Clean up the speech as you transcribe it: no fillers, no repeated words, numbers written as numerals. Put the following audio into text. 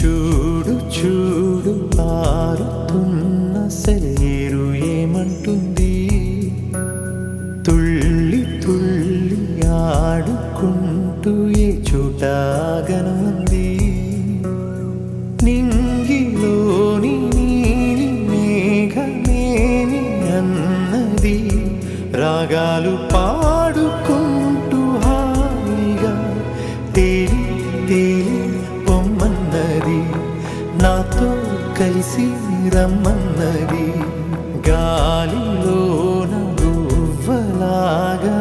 చూడు చూడు పారుతున్న సెలయేరు ఏమంటుంది, తుళ్ళి తుళ్ళి ఆడుకుంటూ ఏ చోట గనుంది. నింగిలోని నీలి మేఘమేమి అన్నది, రాగాలు పాడుకుంటూ హాయిగా తేలి తేలి పొమ్మన్నది, నాతో కలిసి రమ్మన్నది. గాలిలోన గువ్వలాగా